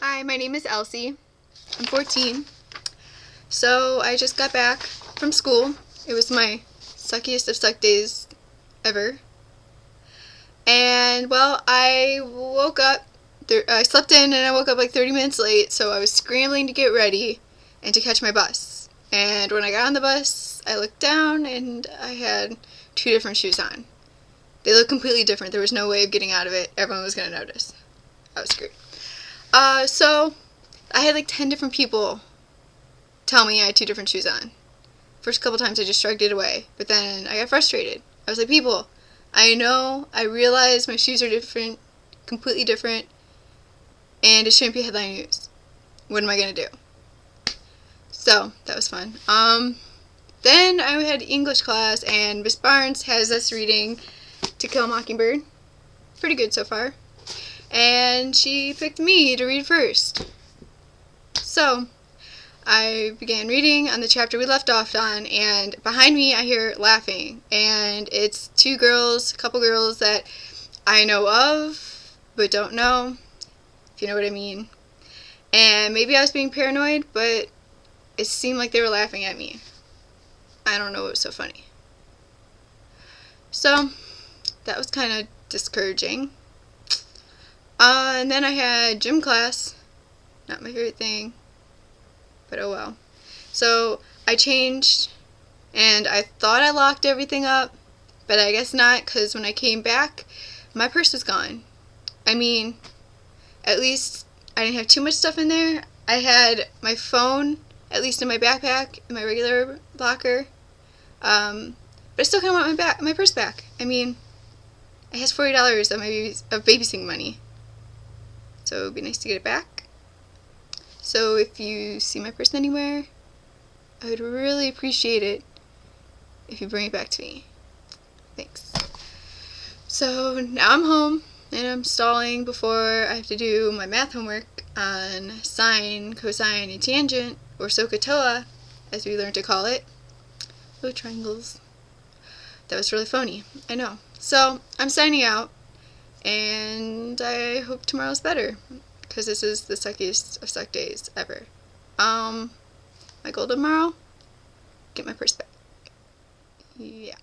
Hi, my name is Elsie. I'm 14. So I just got back from school. It was my suckiest of suck days ever. And well, I woke up, I slept in and I woke up like 30 minutes late, so I was scrambling to get ready and to catch my bus. And when I got on the bus, I looked down and I had two different shoes on. They looked completely different. There was no way of getting out of it. Everyone was going to notice. I was screwed. So I had like 10 different people tell me I had two different shoes on. First couple times I just shrugged it away, but then I got frustrated. I was like, people, I realize my shoes are different, completely different, and it shouldn't be headline news. What am I going to do? So, that was fun. Then I had English class, and Miss Barnes has us reading To Kill a Mockingbird. Pretty good so far. And she picked me to read first. So, I began reading on the chapter we left off on, and behind me I hear laughing, and it's two girls, a couple girls that I know of, but don't know, if you know what I mean. And maybe I was being paranoid, but it seemed like they were laughing at me. I don't know what was so funny. So, that was kind of discouraging. And then I had gym class, not my favorite thing. But oh well. So I changed, and I thought I locked everything up, but I guess not, because when I came back, my purse was gone. I mean, at least I didn't have too much stuff in there. I had my phone, at least in my backpack, in my regular locker, but I still kind of want my purse back. I mean, it has $40 of babysitting money, so it would be nice to get it back. So if you see my purse anywhere, I would really appreciate it if you bring it back to me. Thanks. So now I'm home, and I'm stalling before I have to do my math homework on sine, cosine, and tangent, or SOHCAHTOA, as we learned to call it. Oh, triangles. That was really phony, I know. So I'm signing out, and I hope tomorrow's better, because this is the suckiest of suck days ever. My goal tomorrow, get my purse back. Yeah.